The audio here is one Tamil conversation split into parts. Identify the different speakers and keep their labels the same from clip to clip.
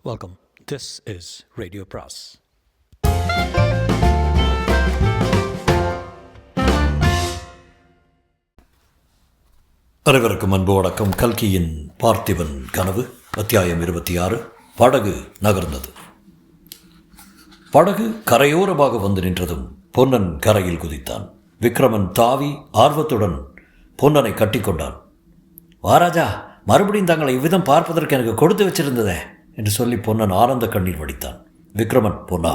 Speaker 1: Welcome. This is Radio Pras.
Speaker 2: அனைவருக்கும் அன்பு வணக்கம். கல்கியின் பார்த்திபன் கனவு அத்தியாயம் 26. படகு நகர்ந்தது. படகு கரையோரமாக வந்து நின்றதும் பொன்னன் கரையில் குதித்தான். விக்ரமன் தாவி ஆர்வத்துடன் பொன்னனை கட்டிக்கொண்டான். வாராஜா, மறுபடியும் தங்களை இவ்விதம் பார்ப்பதற்கு எனக்கு கொடுத்து வச்சிருந்ததே என்று சொல்லி பொன்னன் ஆனந்த கண்ணீர் வடித்தான். விக்ரமன், பொன்னா,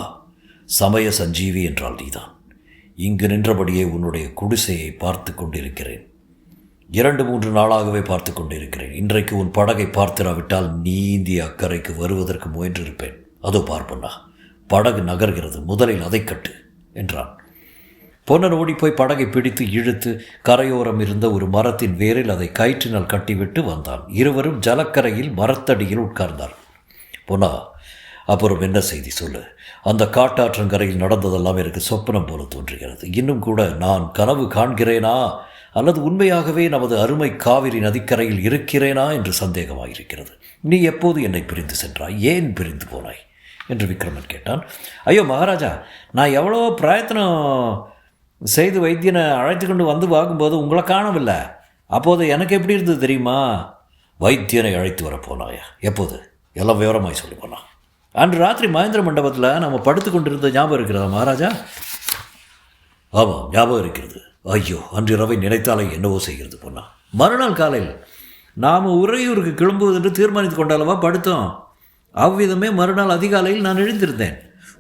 Speaker 2: சமய சஞ்சீவி என்றால் நீதான். இங்கு நின்றபடியே உன்னுடைய குடிசையை பார்த்து கொண்டிருக்கிறேன். 2-3 நாளாகவே பார்த்து கொண்டிருக்கிறேன். இன்றைக்கு உன் படகை பார்த்திராவிட்டால் நீந்தி அக்கறைக்கு வருவதற்கு முயன்றிருப்பேன். அதோ பார்ப்பொன்னா, படகு நகர்கிறது, முதலில் அதை கட்டு என்றான். பொன்னன் ஓடிப்போய் படகை பிடித்து இழுத்து கரையோரம் இருந்த ஒரு மரத்தின் வேரில் அதை கயிற்றினால் கட்டிவிட்டு வந்தான். இருவரும் ஜலக்கரையில் மரத்தடியில் உட்கார்ந்தார். பொன்னா, அப்புறம் என்ன செய்தி சொல்லு. அந்த காட்டாற்றங்கரையில் நடந்ததெல்லாம் எனக்கு சொப்பனம் போல தோன்றுகிறது. இன்னும் கூட நான் கனவு காண்கிறேனா அல்லது உண்மையாகவே நமது அருமை காவிரி நதிக்கரையில் இருக்கிறேனா என்று சந்தேகமாயிருக்கிறது. நீ எப்போது என்னை பிரிந்து சென்றாய்? ஏன் பிரிந்து போனாய் என்று விக்ரமன் கேட்டான். ஐயோ மகாராஜா, நான் எவ்வளவோ பிரயத்தனம் செய்து வைத்தியனை அழைத்து கொண்டு வந்து பார்க்கும்போது உங்களை காணவில்லை. அப்போது எனக்கு எப்படி இருந்தது தெரியுமா? வைத்தியனை அழைத்து வரப்போனாயா? எப்போது? எல்லாம் விவரமாய் சொல்லி போனான். அன்று ராத்திரி மகேந்திர மண்டபத்தில் நம்ம படுத்து கொண்டிருந்த ஞாபகம் இருக்கிறதா மகாராஜா? ஆமாம், ஞாபகம் இருக்கிறது. ஐயோ, அன்று இரவை நினைத்தாலே என்னவோ செய்கிறது பொன்னா. மறுநாள் காலையில் நாம் உறையூருக்கு கிளம்புவதென்று தீர்மானித்து கொண்டாலவா படுத்தோம். அவ்விதமே மறுநாள் அதிகாலையில் நான் எழுந்திருந்தேன்.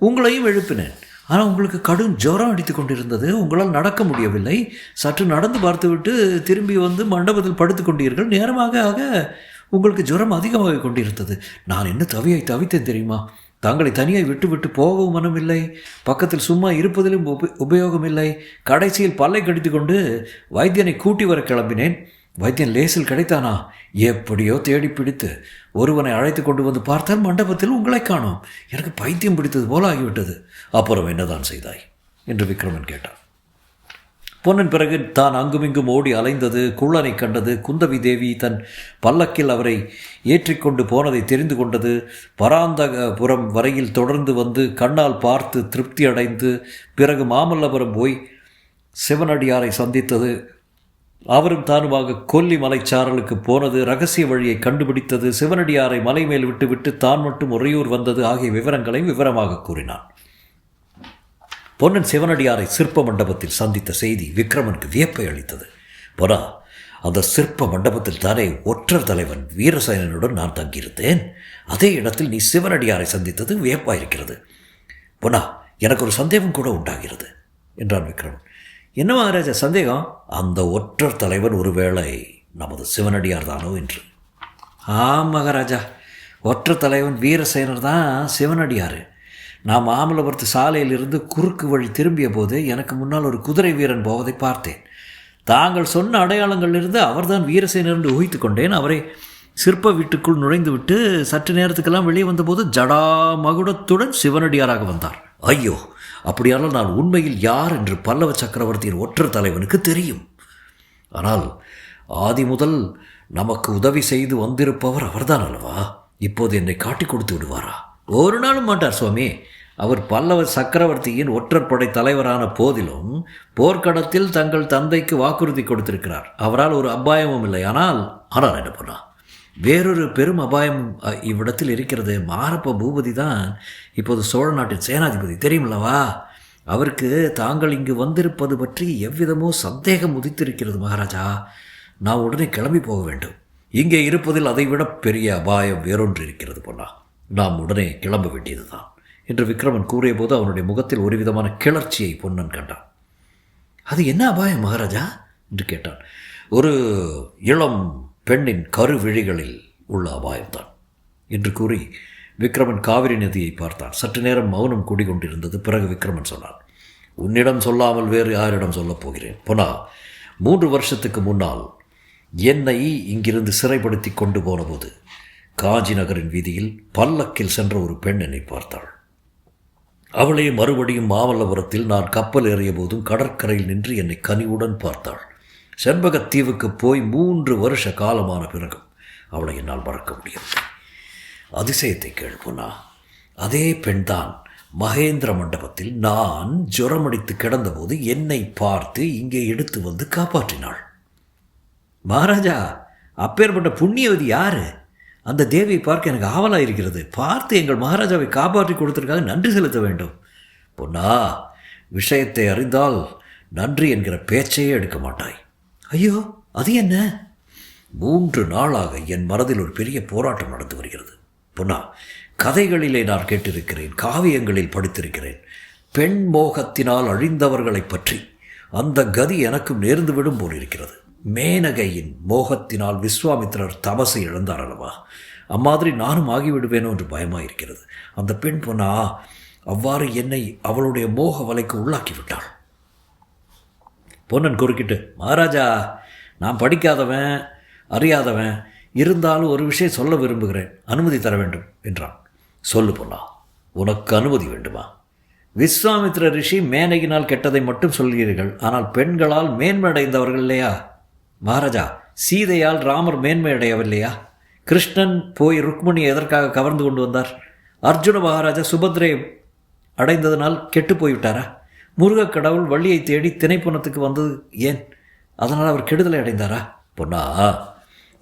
Speaker 2: உங்களையும் எழுப்பினேன். ஆனால் உங்களுக்கு கடும் ஜுரம் அடித்து கொண்டிருந்தது. உங்களால் நடக்க முடியவில்லை. சற்று நடந்து பார்த்துவிட்டு திரும்பி வந்து மண்டபத்தில் படுத்து கொண்டீர்கள். நேரமாக ஆக உங்களுக்கு ஜுரம் அதிகமாக கொண்டிருந்தது. நான் என்ன தவித்தேன் தெரியுமா? தங்களை தனியாக விட்டு விட்டு போகவும் மனமில்லை. பக்கத்தில் சும்மா இருப்பதிலும் உபயோகம் இல்லை. கடைசியில் பல்லை கடித்து கொண்டு வைத்தியனை கூட்டி வர கிளம்பினேன். வைத்தியன் லேசில் கிடைத்தானா? எப்படியோ தேடி பிடித்து ஒருவனை அழைத்து கொண்டு வந்து பார்த்தால் மண்டபத்தில் உங்களை காணோம். எனக்கு பைத்தியம் பிடித்தது போல ஆகிவிட்டது. அப்புறம் என்னதான் செய்தாய் என்று விக்ரமன் கேட்டான். பொன்னன் பிறகு தான் அங்குமிங்கும் ஓடி அலைந்தது, குள்ளனை கண்டது, குந்தவி தேவி தன் பல்லக்கில் அவரை ஏற்றிக்கொண்டு போனதை தெரிந்து கொண்டது, பராந்தகபுரம் வரையில் தொடர்ந்து வந்து கண்ணால் பார்த்து திருப்தி அடைந்து பிறகு மாமல்லபுரம் போய் சிவனடியாரை சந்தித்தது, அவரும் தானுமாக கொல்லி மலைச்சாரலுக்கு போனது, ரகசிய வழியை கண்டுபிடித்தது, சிவனடியாரை மலை மேல் விட்டுவிட்டு தான் மட்டும் உறையூர் வந்தது ஆகிய விவரங்களை விவரமாக கூறினான். பொன்னன் சிவனடியாரை சிற்ப மண்டபத்தில் சந்தித்த செய்தி விக்ரமனுக்கு வியப்பை அளித்தது. பொன்னா, அந்த சிற்ப மண்டபத்தில் தானே ஒற்றர் தலைவன் வீரசேனனுடன் நான் தங்கியிருந்தேன். அதே இடத்தில் நீ சிவனடியாரை சந்தித்தது வியப்பாயிருக்கிறது. பொன்னா, எனக்கு ஒரு சந்தேகம் கூட உண்டாகிறது என்றான் விக்ரமன். என்ன மகாராஜா சந்தேகம்? அந்த ஒற்றர் தலைவன் ஒருவேளை நமது சிவனடியார் தானோ என்று. ஆம் மகாராஜா, ஒற்றர் தலைவன் வீரசேனர் தான் சிவனடியார். நான் மாமல்லபுரத்து சாலையிலிருந்து குறுக்கு வழி திரும்பிய போது எனக்கு முன்னால் ஒரு குதிரை வீரன் போவதை பார்த்தேன். தாங்கள் சொன்ன அடையாளங்களிலிருந்து அவர்தான் வீரசேனர் என்று ஊகித்து கொண்டேன். அவரை சிற்ப வீட்டுக்குள் நுழைந்து விட்டு சற்று நேரத்துக்கெல்லாம் வெளியே வந்தபோது ஜடா மகுடத்துடன் சிவனடியாராக வந்தார். ஐயோ, அப்படியானால் நான் உண்மையில் யார் என்று பல்லவ சக்கரவர்த்தியின் ஒற்றர் தலைவனுக்கு தெரியும். ஆனால் ஆதி முதல் நமக்கு உதவி செய்து வந்திருப்பவர் அவர்தான் அல்லவா? இப்போது என்னை காட்டி கொடுத்து விடுவாரா? ஒரு நாளும் மாட்டார் சுவாமி. அவர் பல்லவ சக்கரவர்த்தியின் ஒற்றற்படை தலைவரான போதிலும் போர்க்களத்தில் தங்கள் தந்தைக்கு வாக்குறுதி கொடுத்திருக்கிறார். அவரால் ஒரு அபாயமும் இல்லை. ஆனால் என்ன பண்ணா, வேறொரு பெரும் அபாயம் இவ்விடத்தில் இருக்கிறது. மாரப்ப பூபதி தான் இப்போது சோழ நாட்டின் சேனாதிபதி, தெரியுமில்லவா? அவருக்கு தாங்கள் இங்கு வந்திருப்பது பற்றி எவ்விதமோ சந்தேகம் உதித்திருக்கிறது மகாராஜா. நான் உடனே கிளம்பி போக வேண்டும். இங்கே இருப்பதில் அதைவிட பெரிய அபாயம் வேறொன்று இருக்கிறது பொன்னா. நாம் உடனே கிளம்ப வேண்டியது தான் என்று விக்ரமன் கூறிய போது அவனுடைய முகத்தில் ஒரு விதமான கிளர்ச்சியை பொன்னன் கண்டான். அது என்ன அபாயம் மகாராஜா என்று கேட்டான். ஒரு இளம் பெண்ணின் கருவிழிகளில் உள்ள அபாயம்தான் என்று கூறி விக்ரமன் காவிரி நதியை பார்த்தான். சற்று நேரம் மௌனம் கூடிக்கொண்டிருந்தது. பிறகு விக்ரமன் சொன்னான், உன்னிடம் சொல்லாமல் வேறு யாரிடம் சொல்லப் போகிறேன் பொன்னா. 3 வருஷத்துக்கு முன்னால் என்னை இங்கிருந்து சிறைப்படுத்தி கொண்டு போன போது காஞ்சி நகரின் வீதியில் பல்லக்கில் சென்ற ஒரு பெண் என்னை பார்த்தாள். அவளே மறுபடியும் மாமல்லபுரத்தில் நான் கப்பல் ஏறிய போதும் கடற்கரையில் நின்று என்னை கனிவுடன் பார்த்தாள். செண்பகத்தீவுக்கு போய் 3 வருஷ காலமான பிறகும் அவளை என்னால் மறக்க முடியவில்லை. அதிசயத்தை கேள் பொன்னா. அதே பெண்தான் மகேந்திர மண்டபத்தில் நான் ஜுரமடித்து கிடந்தபோது என்னை பார்த்து இங்கே எடுத்து வந்து காப்பாற்றினாள். மகாராஜா, அப்பேற்பட்ட புண்ணியவதி யாரு? அந்த தேவியை பார்க்க எனக்கு ஆவலாக இருக்கிறது. பார்த்து எங்கள் மகாராஜாவை காப்பாற்றி கொடுத்ததற்காக நன்றி செலுத்த வேண்டும். பொன்னா, விஷயத்தை அறிந்தால் நன்றி என்கிற பேச்சையே எடுக்க மாட்டாய். ஐயோ, அது என்ன? 3 நாளாக என் மனதில் ஒரு பெரிய போராட்டம் நடந்து வருகிறது. பொன்னா, கதைகளிலே நான் கேட்டிருக்கிறேன், காவியங்களில் படித்திருக்கிறேன். பெண் மோகத்தினால் அழிந்தவர்களை பற்றி அந்த கதி எனக்கும் நேர்ந்துவிடும் போலிருக்கிறது. மேனகையின் மோகத்தினால் விஸ்வாமித்திரர் தபசை இழந்தார் அல்லவா? அம்மாதிரி நானும் ஆகிவிடுவேனோ என்று பயமாயிருக்கிறது. அந்த பெண் பொன்னா அவ்வாறு என்னை அவளுடைய மோக வலைக்கு உள்ளாக்கிவிட்டாள். பொன்னன் குறுக்கிட்டு, மகாராஜா, நான் படிக்காதவன், அறியாதவன், இருந்தாலும் ஒரு விஷயம் சொல்ல விரும்புகிறேன், அனுமதி தர வேண்டும் என்றான். சொல்லு பொன்னா, உனக்கு அனுமதி வேண்டுமா? விஸ்வாமித்திர ரிஷி மேனகினால் கெட்டதை மட்டும் சொல்கிறீர்கள், ஆனால் பெண்களால் மேன்மையடைந்தவர்கள் இல்லையா? மகாராஜா, சீதையால் ராமர் மேன்மையடையவில்லையா? கிருஷ்ணன் போய் ருக்மணியை எதற்காக கவர்ந்து கொண்டு வந்தார்? அர்ஜுன மகாராஜா சுபத்ரை அடைந்ததனால் கெட்டு போய்விட்டாரா? முருகக் கடவுள் வள்ளியை தேடி திணைப்புணத்துக்கு வந்தது ஏன்? அதனால் அவர் கெடுதலை அடைந்தாரா? பொன்னா,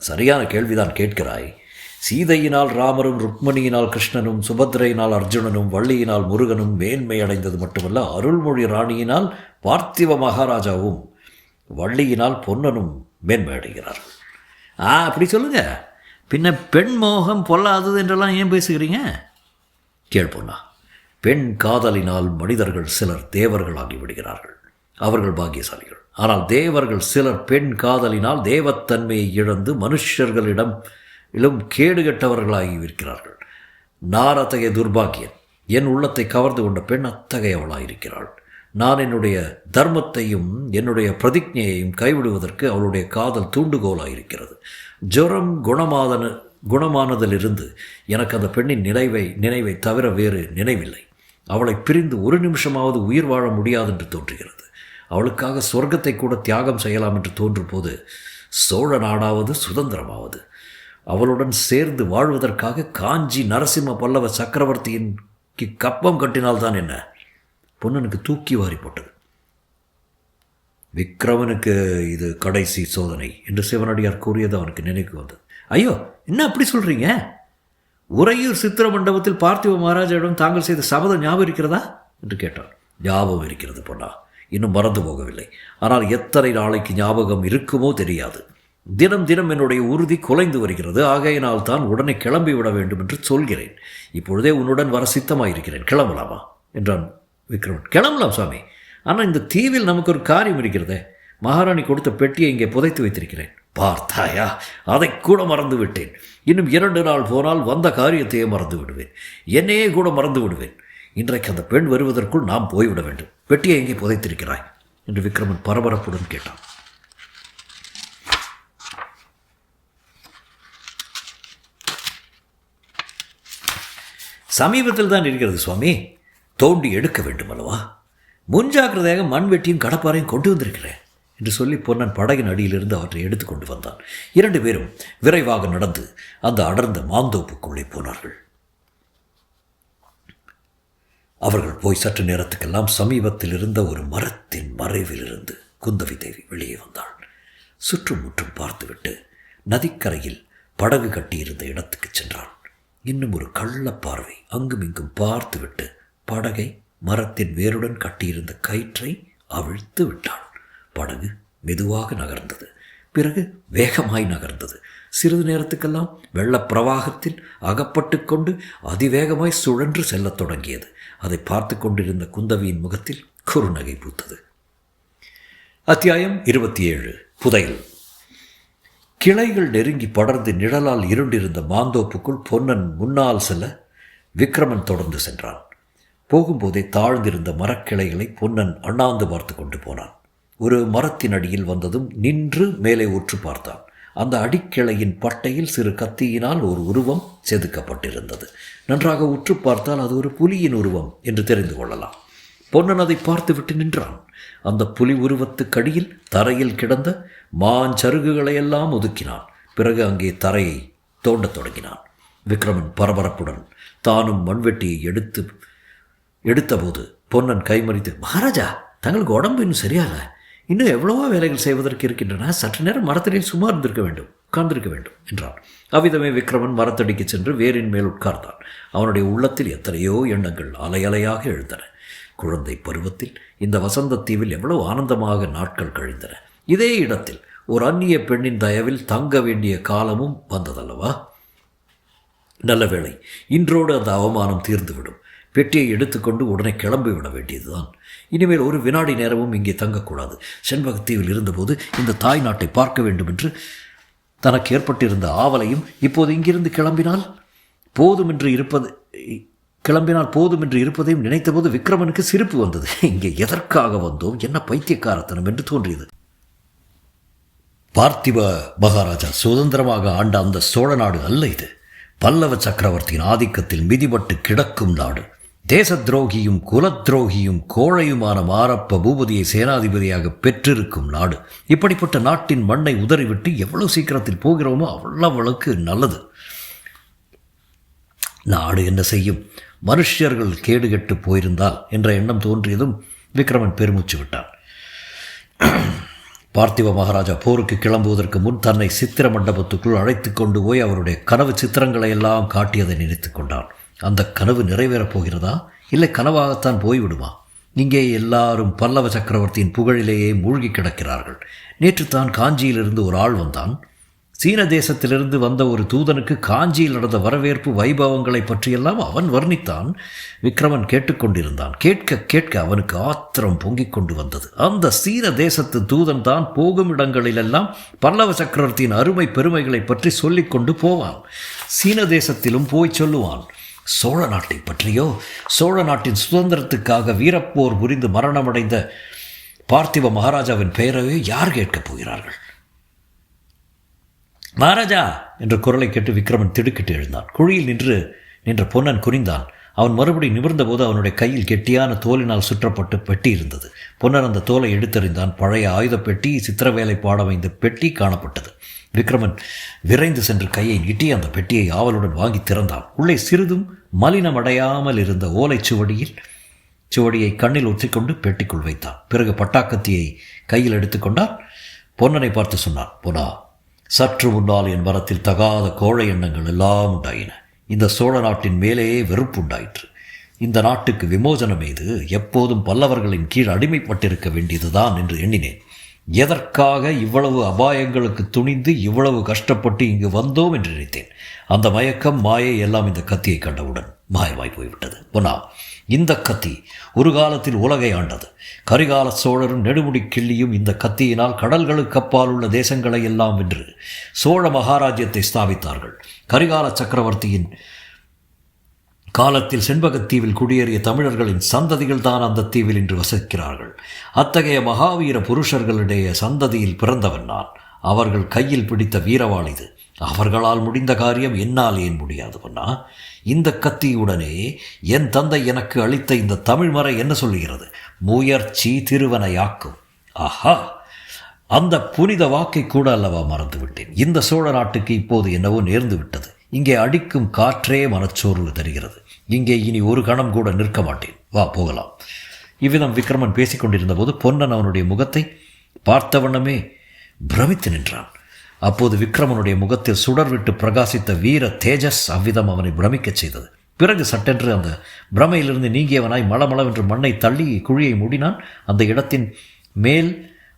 Speaker 2: சரியான கேள்விதான் கேட்கிறாய். சீதையினால் ராமரும், ருக்மணியினால் கிருஷ்ணனும், சுபத்ரையினால் அர்ஜுனனும், வள்ளியினால் முருகனும் மேன்மை அடைந்தது மட்டுமல்ல, அருள்மொழி ராணியினால் பார்த்திவ மகாராஜாவும், வள்ளியினால் பொன்னனும் மேன்மை அடைகிறார்கள். அப்படி சொல்லுங்க. பின்ன பெண் மோகம் பொல்லாதது என்றெல்லாம் ஏன் பேசுகிறீங்க? கேள் பொன்னா, பெண் காதலினால் மனிதர்கள் சிலர் தேவர்களாகி விடுகிறார்கள். அவர்கள் பாக்கியசாலிகள். ஆனால் தேவர்கள் சிலர் பெண் காதலினால் தேவத்தன்மையை இழந்து மனுஷர்களிடம் கேடுகட்டவர்களாகி இருக்கிறார்கள். நான் அத்தகைய துர்பாக்கியன். என் உள்ளத்தை கவர்ந்து கொண்ட பெண் அத்தகையவளாயிருக்கிறாள். நான் என்னுடைய தர்மத்தையும் என்னுடைய பிரதிஜையையும் கைவிடுவதற்கு அவளுடைய காதல் தூண்டுகோலாயிருக்கிறது. ஜுரம் குணமானதிலிருந்து எனக்கு அந்த பெண்ணின் நினைவை தவிர வேறு நினைவில்லை. அவளை பிரிந்து ஒரு நிமிஷமாவது உயிர் வாழ முடியாது என்று தோன்றுகிறது. அவளுக்காக சொர்க்கத்தை கூட தியாகம் செய்யலாம் என்று தோன்றும் போது சோழ நாடாவது சுதந்திரமாவது. அவளுடன் சேர்ந்து வாழ்வதற்காக காஞ்சி நரசிம்ம பல்லவ சக்கரவர்த்தியின் கப்பம் கட்டினால்தான் என்ன? பொன்னனுக்கு தூக்கி வாரி போட்டது. விக்ரமனுக்கு இது கடைசி சோதனை என்று சிவனடியார் கூறியது அவனுக்கு நினைவுக்கு வந்தது. ஐயோ, என்ன அப்படி சொல்கிறீங்க? உறையூர் சித்திர மண்டபத்தில் பார்த்திவ மகாராஜாவிடம் தாங்கள் செய்த சபதம் ஞாபகம் இருக்கிறதா என்று கேட்டான். ஞாபகம் இருக்கிறது பொன்னா, இன்னும் மறந்து போகவில்லை. ஆனால் எத்தனை நாளைக்கு ஞாபகம் இருக்குமோ தெரியாது. தினம் தினம் என்னுடைய உறுதி குலைந்து வருகிறது. ஆகையினால் தான் உடனே கிளம்பி விட வேண்டும் என்று சொல்கிறேன். இப்பொழுதே உன்னுடன் வர சித்தமாயிருக்கிறேன். கிளம்பலாமா என்றான் விக்ரமன். கிளம்பலாம் சுவாமி, ஆனால் இந்த தீவில் நமக்கு ஒரு காரியம் இருக்கிறதே. மகாராணி கொடுத்த பெட்டியை இங்கே புதைத்து வைத்திருக்கிறேன். பார்த்தாயா, அதை கூட மறந்து விட்டேன். இன்னும் 2 நாள் போனால் வந்த காரியத்தையே மறந்து விடுவேன். என்னையே கூட மறந்து விடுவேன். இன்றைக்கு அந்த பெண் வருவதற்குள் நாம் போய்விட வேண்டும். பெட்டியை எங்கே புதைத்திருக்கிறாய் என்று விக்ரமன் பரபரப்புடன் கேட்டான். சமீபத்தில் தான் இருக்கிறது சுவாமி. தோண்டி எடுக்க வேண்டும் அல்லவா? முன்ஜாக்கிரதையாக மண்வெட்டியும் கடப்பாரையும் கொண்டு வந்திருக்கிறேன் என்று சொல்லி பொன்னன் படகின் அடியிலிருந்து அவற்றை எடுத்து கொண்டு வந்தான். 2 பேரும் விரைவாக நடந்து அந்த அடர்ந்த மாந்தோப்புக்குள்ளே போனார்கள். அவர்கள் போய் சற்று நேரத்துக்கெல்லாம் சமீபத்தில் இருந்த ஒரு மரத்தின் மறைவிலிருந்து குந்தவி தேவி வெளியே வந்தாள். சுற்றும் முற்றும் பார்த்துவிட்டு நதிக்கரையில் படகு கட்டியிருந்த இடத்துக்கு சென்றாள். இன்னும் ஒரு கள்ளப்பார்வை அங்கும் இங்கும் பார்த்துவிட்டு படகை மரத்தின் வேருடன் கட்டியிருந்த கயிற்றை அவிழ்த்து விட்டாள். படகு மெதுவாக நகர்ந்தது. பிறகு வேகமாய் நகர்ந்தது. சிறிது நேரத்துக்கெல்லாம் வெள்ளப்பிரவாகத்தில் அகப்பட்டு கொண்டு அதிவேகமாய் சுழன்று செல்லத் தொடங்கியது. அதை பார்த்து கொண்டிருந்த குந்தவியின் முகத்தில் குறுநகை பூத்தது. அத்தியாயம் 27. புதையல். கிளைகள் நெருங்கி படர்ந்து நிழலால் இருண்டிருந்த மாந்தோப்புக்குள் பொன்னன் முன்னால் செல்ல விக்ரமன் தொடர்ந்து சென்றான். போகும்போதே தாழ்ந்திருந்த மரக்கிளைகளை பொன்னன் அண்ணாந்து பார்த்து கொண்டு போனான். ஒரு மரத்தின் அடியில் வந்ததும் நின்று மேலே உற்று பார்த்தான். அந்த அடிக்கிளையின் பட்டையில் சிறு கத்தியினால் ஒரு உருவம் செதுக்கப்பட்டிருந்தது. நன்றாக உற்று பார்த்தால் அது ஒரு புலியின் உருவம் என்று தெரிந்து கொள்ளலாம். பொன்னன் அதை பார்த்துவிட்டு நின்றான். அந்த புலி உருவத்துக்கடியில் தரையில் கிடந்த மாஞ்சருகுகளையெல்லாம் ஒதுக்கினான். பிறகு அங்கே தரையை தோண்டத் தொடங்கினான். விக்ரமன் பரபரப்புடன் தானும் மண்வெட்டியை எடுத்தபோது பொன்னன் கைமறித்து, மகாராஜா, தங்களுக்கு உடம்பு இன்னும் சரியால, இன்னும் எவ்வளவோ வேலைகள் செய்வதற்கு இருக்கின்றன, சற்று நேரம் மரத்தடியில் சும்மா உட்கார்ந்திருக்க வேண்டும் என்றான். அவ்விதமே விக்ரமன் மரத்தடிக்கு சென்று வேரின் மேல் உட்கார்ந்தான். அவனுடைய உள்ளத்தில் எத்தனையோ எண்ணங்கள் அலையலையாக எழுந்தன. குழந்தை பருவத்தில் இந்த வசந்த தீவில் எவ்வளவு ஆனந்தமாக நாட்கள் கழிந்தன. இதே இடத்தில் ஒரு அந்நிய பெண்ணின் தயவில் தங்க வேண்டிய காலமும் வந்ததல்லவா? நல்ல வேளை, இன்றோடு அந்த அவமானம் தீர்ந்துவிடும். பெட்டியை எடுத்துக்கொண்டு உடனே கிளம்பிவிட வேண்டியதுதான். இனிமேல் ஒரு வினாடி நேரமும் இங்கே தங்கக்கூடாது. செண்பகத்தீவில் இருந்தபோது இந்த தாய் நாட்டை பார்க்க வேண்டும் என்று தனக்கு ஏற்பட்டிருந்த ஆவலையும் இப்போது இங்கிருந்து கிளம்பினால் போதும் என்று இருப்பதையும் நினைத்தபோது விக்ரமனுக்கு சிரிப்பு வந்தது. இங்கே எதற்காக வந்தோம், என்ன பைத்தியக்காரத்தனம் என்று தோன்றியது. பார்த்திப மகாராஜா சுதந்திரமாக ஆண்ட அந்த சோழ நாடு அல்ல இது. பல்லவ சக்கரவர்த்தியின் ஆதிக்கத்தில் மிதிபட்டு கிடக்கும் நாடு. தேச துரோகியும் குலத்ரோகியும் கோழையுமான மாரப்ப பூபதியை சேனாதிபதியாக பெற்றிருக்கும் நாடு. இப்படிப்பட்ட நாட்டின் மண்ணை உதறிவிட்டு எவ்வளவு சீக்கிரத்தில் போகிறோமோ அவ்வளவுக்கு நல்லது. நாடு என்ன செய்யும், மனுஷர்கள் கேடுகெட்டு போயிருந்தால் என்ற எண்ணம் தோன்றியதும் விக்ரமன் பெருமூச்சு விட்டான். பார்த்திப மகாராஜா போருக்கு கிளம்புவதற்கு முன் தன்னை சித்திர மண்டபத்துக்குள் அழைத்து கொண்டு போய் அவருடைய கனவு சித்திரங்களை எல்லாம் காட்டியதை நினைத்து கொண்டான். அந்த கனவு நிறைவேறப் போகிறதா, இல்லை கனவாகத்தான் போய்விடுமா? இங்கே எல்லாரும் பல்லவ சக்கரவர்த்தியின் புகழிலேயே மூழ்கி கிடக்கிறார்கள். நேற்று தான் காஞ்சியிலிருந்து ஒரு ஆள் வந்தான். சீன தேசத்திலிருந்து வந்த ஒரு தூதனுக்கு காஞ்சியில் நடந்த வரவேற்பு வைபவங்களை பற்றியெல்லாம் அவன் வர்ணித்தான். விக்ரமன் கேட்டுக்கொண்டிருந்தான். கேட்க கேட்க அவனுக்கு ஆத்திரம் பொங்கிக் கொண்டு வந்தது. அந்த சீன தேசத்து தூதன் தான் போகும் இடங்களிலெல்லாம் பல்லவ சக்கரவர்த்தியின் அருமை பெருமைகளை பற்றி சொல்லிக் கொண்டு போவான். சீன தேசத்திலும் போய் சொல்லுவான். சோழ நாட்டை பற்றியோ, சோழ நாட்டின் சுதந்திரத்துக்காக வீரப்போர் புரிந்து மரணமடைந்த பார்த்திப மகாராஜாவின் பெயரையோ யார் கேட்கப் போகிறார்கள்? மகாராஜா என்ற குரலை கேட்டு விக்ரமன் திடுக்கிட்டு எழுந்தான். குழியில் நின்ற பொன்னன் குறிந்தான். அவன் மறுபடி நிமிர்ந்தபோது அவனுடைய கையில் கெட்டியான தோலினால் சுற்றப்பட்டு பெட்டி இருந்தது. பொன்னன் அந்த தோலை எடுத்தறிந்தான். பழைய ஆயுத பெட்டி, சித்திரவேலை பாட வைந்த பெட்டி காணப்பட்டது. விக்ரமன் விரைந்து சென்று கையை நீட்டி அந்த பெட்டியை ஆவலுடன் வாங்கி திறந்தான். உள்ளே சிறிதும் மலினமடையாமல் இருந்த சுவடியை கண்ணில் ஒற்றிக்கொண்டு பெட்டிக்குள் வைத்தான். பிறகு பட்டாக்கத்தியை கையில் எடுத்துக்கொண்டான். பொன்னனை பார்த்து சொன்னான், பொன்னா, சற்று முன்னால் என் மனத்தில் தகாத கோழை எண்ணங்கள் எல்லாம் உண்டாயின. இந்த சோழ நாட்டின் மேலேயே வெறுப்பு உண்டாயிற்று. இந்த நாட்டுக்கு விமோசனம் எய்து எப்போதும் பல்லவர்களின் கீழ் அடிமைப்பட்டிருக்க வேண்டியதுதான் என்று எண்ணினேன். எதற்காக இவ்வளவு அபாயங்களுக்கு துணிந்து இவ்வளவு கஷ்டப்பட்டு இங்கு வந்தோம் என்று நினைத்தேன். அந்த மயக்கம், மாயை எல்லாம் இந்த கத்தியை கண்டவுடன் மாயமாய் போய்விட்டது. பொன்னா, இந்த கத்தி ஒரு காலத்தில் உலகை ஆண்டது. கரிகால சோழரும் நெடுமுடி கிள்ளியும் இந்த கத்தியினால் கடல்களுக்கு அப்பால் உள்ள தேசங்களை எல்லாம் வென்று சோழ மகாராஜ்யத்தை ஸ்தாபித்தார்கள். கரிகால சக்கரவர்த்தியின் காலத்தில் செண்பகத்தீவில் குடியேறிய தமிழர்களின் சந்ததிகள் தான் அந்த தீவில் இன்று வசிக்கிறார்கள். அத்தகைய மகாவீர புருஷர்களுடைய சந்ததியில் பிறந்தவன் நான். அவர்கள் கையில் பிடித்த வீரவாள் இது. அவர்களால் முடிந்த காரியம் என்னால் ஏன் முடியாது பொன்னா? இந்த கத்தியுடனே என் தந்தை எனக்கு அளித்த இந்த தமிழ்மறை என்ன சொல்லுகிறது? முயற்சி திருவனையாக்கும். ஆஹா, அந்த புனித வாக்கை கூட அல்லவா மறந்துவிட்டேன். இந்த சோழ நாட்டுக்கு இப்போது என்னவோ நேர்ந்து விட்டது. இங்கே அடிக்கும் காற்றே மனச்சோர்வு தருகிறது. இங்கே இனி ஒரு கணம் கூட நிற்க மாட்டேன். வா, போகலாம். இவ்விதம் விக்ரமன் பேசிக்கொண்டிருந்த போது பொன்னன் அவனுடைய முகத்தை பார்த்த வண்ணமே பிரமித்து நின்றான். அப்போது விக்ரமனுடைய முகத்தில் சுடர்விட்டு பிரகாசித்த வீர தேஜஸ் அவ்விதம் அவனை பிரமிக்கச் செய்தது. பிறகு சட்டென்று அந்த பிரமையிலிருந்து நீங்கியவனாய் மளமளவென்று மண்ணை தள்ளி குழியை மூடினான். அந்த இடத்தின் மேல்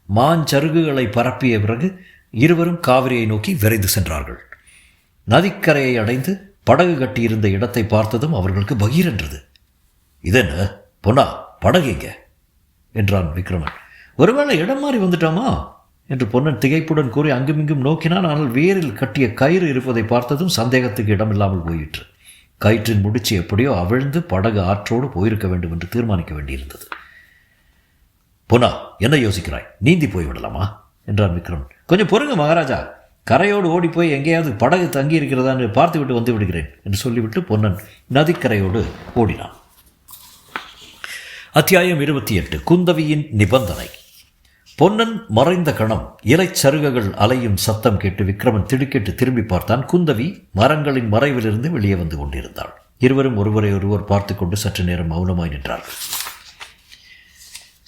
Speaker 2: மாஞ்சருகுகளை பரப்பிய பிறகு இருவரும் காவிரியை நோக்கி விரைந்து சென்றார்கள். நதிக்கரையை அடைந்து படகு கட்டியிருந்த இடத்தை பார்த்ததும் அவர்களுக்கு பகீரென்றது. இதென்ன பொன்னா, படகு எங்க என்றான் விக்ரமன். ஒருவேளை இடம் மாறி வந்துட்டாமா என்று பொன்னன் திகைப்புடன் கூறி அங்குமிங்கும் நோக்கினான். ஆனால் வேரில் கட்டிய கயிறு இருப்பதை பார்த்ததும் சந்தேகத்துக்கு இடமில்லாமல் போயிற்று. கயிற்றின் முடிச்சு எப்படியோ அவிழ்ந்து படகு ஆற்றோடு போயிருக்க வேண்டும் என்று தீர்மானிக்க வேண்டியிருந்தது. பொன்னா, என்ன யோசிக்கிறாய்? நீந்தி போய்விடலாமா என்றான் விக்ரமன். கொஞ்சம் பொறுங்க மகாராஜா, கரையோடு ஓடிப்போய் எங்கேயாவது படகு தங்கி இருக்கிறதா என்று பார்த்துவிட்டு வந்து விடுகிறேன் என்று சொல்லிவிட்டு பொன்னன் நதிக்கரையோடு ஓடினான். அத்தியாயம் 28. குந்தவியின் நிபந்தனை. பொன்னன் மறைந்த கணம் இலைச்சருகுகள் அலையும் சத்தம் கேட்டு விக்ரமன் திடுக்கிட்டு திரும்பி பார்த்தான். குந்தவி மரங்களின் மறைவிலிருந்து வெளியே வந்து கொண்டிருந்தாள். இருவரும் ஒருவரை ஒருவர் பார்த்து கொண்டு சற்று நேரம் மௌனமாய் நின்றார்கள்.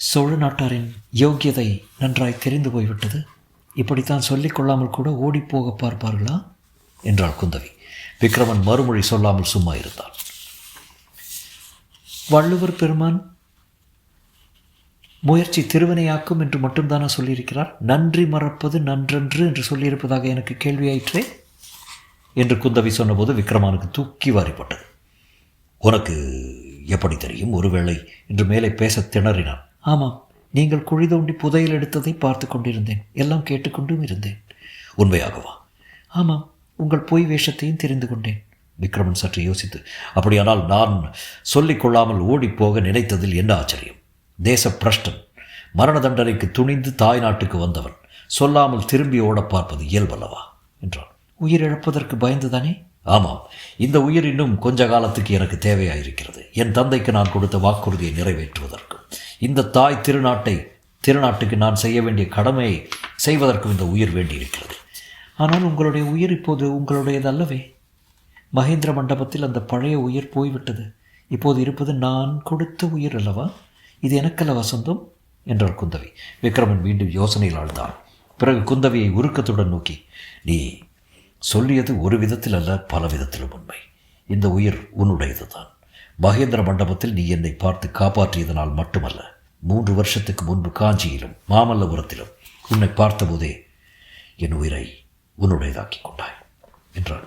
Speaker 2: சோழ நாட்டாரின் யோக்கியதை நன்றாய் தெரிந்து போய்விட்டது. இப்படித்தான் சொல்லிக் கொள்ளாமல் கூட ஓடிப்போக பார்ப்பார்களா என்றாள் குந்தவி. விக்ரமன் மறுமொழி சொல்லாமல் சும்மா இருந்தான். வள்ளுவர் பெருமான் முயற்சி திருவினையாக்கும் என்று மட்டும்தானா சொல்லியிருக்கிறார்? நன்றி மறப்பது நன்றன்று என்று சொல்லியிருப்பதாக எனக்கு கேள்வியாயிற்றே என்று குந்தவி சொன்னபோது விக்ரமானுக்கு தூக்கி வாரிப்பட்டது. உனக்கு எப்படி தெரியும்? ஒருவேளை என்று மேலே பேச திணறினான். ஆமாம், நீங்கள் குழி தோண்டி புதையல் எடுத்ததை பார்த்து கொண்டிருந்தேன். எல்லாம் கேட்டுக்கொண்டும் இருந்தேன். உண்மையாகவா? ஆமாம், உங்கள் பொய் வேஷத்தையும் தெரிந்து கொண்டேன். விக்ரமன் சற்று யோசித்து, அப்படியானால் நான் சொல்லிக்கொள்ளாமல் ஓடிப்போக நினைத்ததில் என்ன ஆச்சரியம்? தேச பிரஷ்டன், மரண தண்டனைக்கு துணிந்து தாய் நாட்டுக்கு வந்தவன் சொல்லாமல் திரும்பி ஓட பார்ப்பது இயல்பல்லவா என்றான். உயிர் இழப்பதற்கு பயந்துதானே? ஆமாம், இந்த உயிர் இன்னும் கொஞ்ச காலத்துக்கு எனக்கு தேவையாயிருக்கிறது. என் தந்தைக்கு நான் கொடுத்த வாக்குறுதியை நிறைவேற்றுவதற்கும் இந்த தாய் திருநாட்டுக்கு நான் செய்ய வேண்டிய கடமையை செய்வதற்கும் இந்த உயிர் வேண்டியிருக்கிறது. ஆனால் உங்களுடைய உயிர் இப்போது உங்களுடையதல்லவே. மகேந்திர மண்டபத்தில் அந்த பழைய உயிர் போய்விட்டது. இப்போது இருப்பது நான் கொடுத்த உயிர் அல்லவா? இது எனக்கல்லவா சொந்தம் என்றாள் குந்தவி. விக்ரமன் மீண்டும் யோசனையில் ஆழ்ந்தான். பிறகு குந்தவியை உருக்கத்துடன் நோக்கி, நீ சொல்லியது ஒரு விதத்தில் அல்ல, பல விதத்திலும் உண்மை. இந்த உயிர் உன்னுடையது தான். மகேந்திர மண்டபத்தில் நீ என்னை பார்த்து காப்பாற்றியதனால் மட்டுமல்ல, 3 வருஷத்துக்கு முன்பு காஞ்சியிலும் மாமல்லபுரத்திலும் உன்னை பார்த்தபோதே என் உயிரை உன்னுடையதாக்கி கொண்டாய் என்றாள்.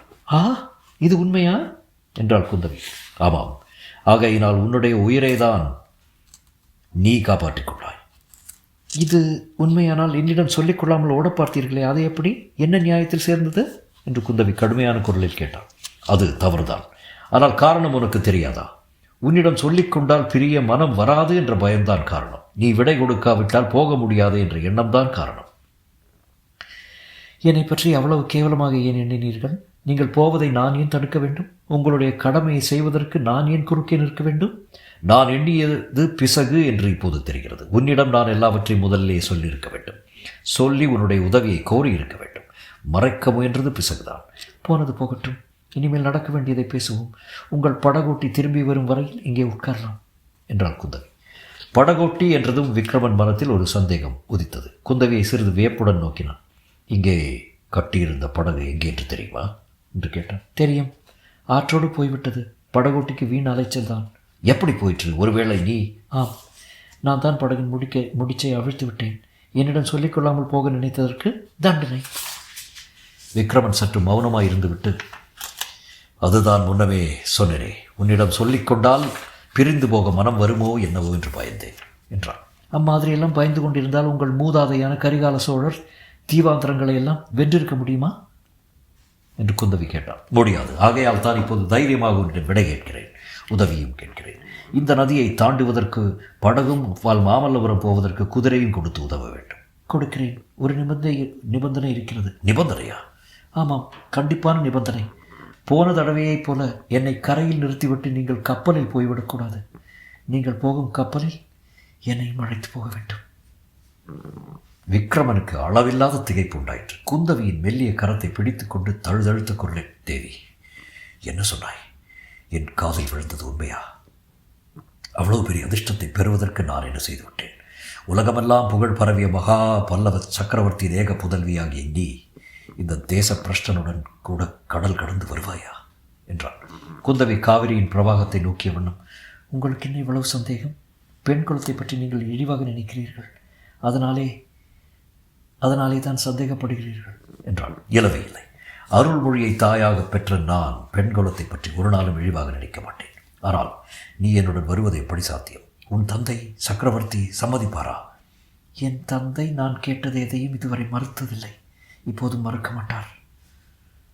Speaker 2: இது உண்மையா என்றாள் குந்தவி. ஆமாம், ஆகையினால் உன்னுடைய உயிரைதான் நீ காப்பாற்றிக் கொண்டாய். இது உண்மையானால் என்னிடம் சொல்லிக் கொள்ளாமல் ஓட பார்த்தீர்களே, அது எப்படி, என்ன நியாயத்தில் சேர்ந்தது என்று குந்தவி கடுமையான குரலில் கேட்டாள். அது தவறுதான். ஆனால் காரணம் உனக்கு தெரியாதா? உன்னிடம் சொல்லிக் கொண்டால் பிரிய மனம் வராது என்ற பயம்தான் காரணம். நீ விடை கொடுக்காவிட்டால் போக முடியாது என்ற எண்ணம்தான் காரணம். என்னை பற்றி அவ்வளவு கேவலமாக ஏன் எண்ணினீர்கள்? நீங்கள் போவதை நான் ஏன் தடுக்க வேண்டும்? உங்களுடைய கடமையை செய்வதற்கு நான் ஏன் குறுக்கே நிற்க வேண்டும்? நான் எண்ணியது பிசகு என்று இப்போது தெரிகிறது. உன்னிடம் நான் எல்லாவற்றையும் முதலிலே சொல்லியிருக்க வேண்டும். சொல்லி உன்னுடைய உதவியை கோரியிருக்க வேண்டும். மறைக்க முயன்றது பிசகுதான். போனது போகட்டும். இனிமேல் நடக்க வேண்டியதை பேசுவோம். உங்கள் படகோட்டி திரும்பி வரும் வரையில் இங்கே உட்காரலாம் என்றாள் குந்தவி. படகோட்டி என்றதும் விக்ரமன் மனத்தில் ஒரு சந்தேகம் உதித்தது. குந்தவியை சிறிது வியப்புடன் நோக்கினான். இங்கே கட்டியிருந்த படகு எங்கே என்று தெரியுமா என்று கேட்டான். தெரியும், ஆற்றோடு போய்விட்டது. படகோட்டிக்கு வீண் அலைச்சல் தான். எப்படி போயிற்று? ஒருவேளை நீ? ஆம், நான் தான் படகின் முடிச்சை அவிழ்த்து விட்டேன். என்னிடம் சொல்லிக்கொள்ளாமல் போக நினைத்ததற்கு தண்டனை. விக்ரமன் சற்று மௌனமாய் இருந்துவிட்டு, அதுதான் முன்னமே சொன்னேனே, உன்னிடம் சொல்லிக்கொண்டால் பிரிந்து போக மனம் வருமோ என்னவோ என்று பயந்தேன் என்றான். அம்மாதிரியெல்லாம் பயந்து கொண்டிருந்தால் உங்கள் மூதாதையான கரிகால சோழர் தீவாந்திரங்களை எல்லாம் வென்றிருக்க முடியுமா என்று குந்தவி கேட்டான். முடியாது. ஆகையால் தான் இப்போது தைரியமாக உன்னிடம் விடை கேட்கிறேன், உதவியும் கேட்கிறேன். இந்த நதியை தாண்டுவதற்கு படகும் மாமல்லபுரம் போவதற்கு குதிரையும் கொடுத்து உதவ வேண்டும். கொடுக்கிறேன். ஒரு நிபந்தனை இருக்கிறது. நிபந்தனையா? ஆமாம், கண்டிப்பான நிபந்தனை. போன தடவையைப் போல என்னை கரையில் நிறுத்திவிட்டு நீங்கள் கப்பலில் போய்விடக்கூடாது. நீங்கள் போகும் கப்பலில் என்னை அழைத்து போக வேண்டும். விக்ரமனுக்கு அளவில்லாத திகைப்பு உண்டாயிற்று. குந்தவியின் மெல்லிய கரத்தை பிடித்து கொண்டு தழுதழுத்த குரலில், தேவி, என்ன சொன்னாய்? என் காதில் விழுந்தது உண்மையா? அவ்வளவு பெரிய அதிர்ஷ்டத்தை பெறுவதற்கு நான் என்ன செய்துவிட்டேன்? உலகமெல்லாம் புகழ் பரவிய மகா பல்லவ சக்கரவர்த்தியின் ஏக புதல்வியாகிய நீ இந்த தேச பிரஷ்டனுடன் கூட கடல் கடந்து வருவாயா என்றான். குந்தவி காவிரியின் பிரவாகத்தை நோக்கிய வண்ணம், உங்களுக்கு என்ன இவ்வளவு சந்தேகம்? பெண் குலத்தை பற்றி நீங்கள் இழிவாக நினைக்கிறீர்கள். அதனாலே தான் சந்தேகப்படுகிறீர்கள் என்றாள். இயலவே இல்லை. அருள்மொழியை தாயாக பெற்ற நான் பெண் குலத்தை பற்றி ஒரு நாளும் இழிவாக நினைக்க மாட்டேன். ஆனால் நீ என்னுடன் வருவது எப்படி சாத்தியம்? உன் தந்தை சக்கரவர்த்தி சம்மதிப்பாரா? என் தந்தை நான் கேட்டது எதையும் இதுவரை மறுத்ததில்லை. இப்போதும் மறுக்க மாட்டார்.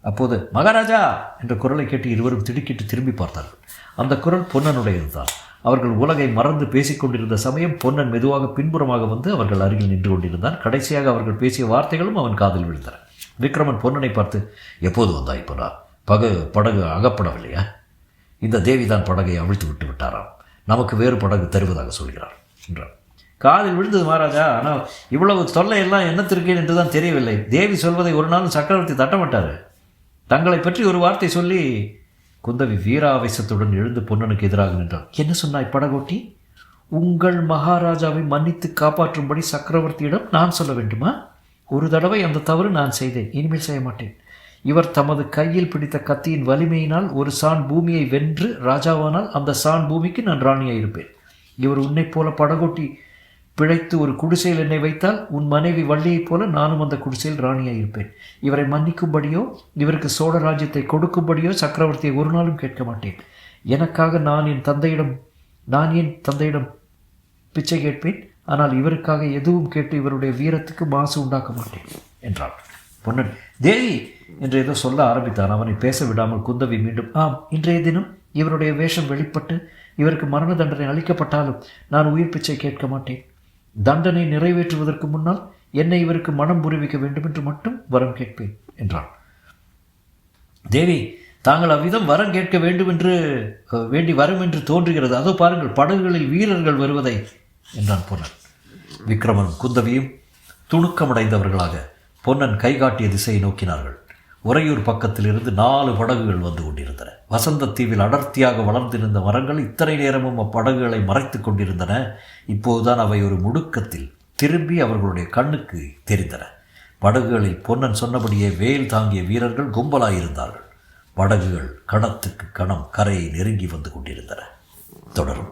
Speaker 2: அப்போது மகாராஜா என்ற குரலை கேட்டு இருவரும் திடுக்கிட்டு திரும்பி பார்த்தார்கள். அந்த குரல் பொன்னனுடையதுதான். அவர்கள் உலகை மறந்து பேசிக்கொண்டிருந்த சமயம் பொன்னன் மெதுவாக பின்புறமாக வந்து அவர்கள் அருகில் நின்று கொண்டிருந்தான். கடைசியாக அவர்கள் பேசிய வார்த்தைகளும் அவன் காதில் விழுந்தன. விக்ரமன் பொன்னனை பார்த்து, எப்போது வந்தாய்? இப்போனா படகு அகப்படவில்லையா? இந்த தேவிதான் படகை அவிழ்த்து விட்டு விட்டாராம். நமக்கு வேறு படகு தருவதாக சொல்கிறார் என்றார். காதில் விழுந்தது மகாராஜா. ஆனால் இவ்வளவு தொல்லையெல்லாம் என்னத்திருக்கேன் என்று தான் தெரியவில்லை. தேவி சொல்வதை ஒரு நாளும் சக்கரவர்த்தி தட்டமாட்டார். தங்களை பற்றி ஒரு வார்த்தை சொல்லி குந்தவி வீராவேசத்துடன் எழுந்து பொன்னனுக்கு எதிராக நின்றார். என்ன சொன்னாய் படகோட்டி? உங்கள் மகாராஜாவை மன்னித்து காப்பாற்றும்படி சக்கரவர்த்தியிடம் நான் சொல்ல வேண்டுமா? ஒரு தடவை அந்த தவறு நான் செய்தேன், இனிமேல் செய்ய மாட்டேன். இவர் தமது கையில் பிடித்த கத்தியின் வலிமையினால் ஒரு சான் பூமியை வென்று ராஜாவானால் அந்த சான் பூமிக்கு நான் ராணியாக இருப்பேன். இவர் உன்னைப் போல படகோட்டி பிழைத்து ஒரு குடிசையில் என்னை வைத்தால் உன் மனைவி வள்ளியைப் போல நானும் அந்த குடிசையில் ராணியாக இருப்பேன். இவரை மன்னிக்கும்படியோ இவருக்கு சோழ ராஜ்யத்தை கொடுக்கும்படியோ சக்கரவர்த்தியை ஒரு நாளும் கேட்க மாட்டேன். எனக்காக நான் ஏன் தந்தையிடம் பிச்சை கேட்பேன்? ஆனால் இவருக்காக எதுவும் கேட்டு இவருடைய வீரத்துக்கு மாசு உண்டாக்க மாட்டேன் என்றாள். பொன்னன் தேவி என்று ஏதோ சொல்ல ஆரம்பித்தான். அவனை பேச விடாமல் குந்தவி மீண்டும், ஆம், இன்றைய தினம் இவருடைய வேஷம் வெளிப்பட்டு இவருக்கு மரண தண்டனை அளிக்கப்பட்டாலும் நான் உயிர் பிச்சை கேட்க மாட்டேன். தண்டனை நிறைவேற்றுவதற்கு முன்னால் என்னை இவருக்கு மனம் புரிவிக்க வேண்டும் என்று மட்டும் வரம் கேட்பேன் என்றான். தேவி, தாங்கள் அவ்விதம் வரம் கேட்க வேண்டி வரும் என்று தோன்றுகிறது. அதோ பாருங்கள், படகுகளில் வீரர்கள் வருவதை என்றான் பொன்னன். விக்ரமன் குந்தவியும் துணுக்கமடைந்தவர்களாக பொன்னன் கை காட்டிய திசையை நோக்கினார்கள். உறையூர் பக்கத்திலிருந்து 4 படகுகள் வந்து கொண்டிருந்தன. வசந்த தீவில் அடர்த்தியாக வளர்ந்திருந்த மரங்கள் இத்தனை நேரமும் அப்படகுகளை மறைத்து கொண்டிருந்தன. இப்போதுதான் அவை ஒரு முடுக்கத்தில் திரும்பி அவர்களுடைய கண்ணுக்கு தெரிந்தன. படகுகளில் பொன்னன் சொன்னபடியே வேல் தாங்கிய வீரர்கள் கும்பலாயிருந்தார்கள். படகுகள் கணத்துக்கு கணம் கரையை நெருங்கி வந்து கொண்டிருந்தன. தொடரும்.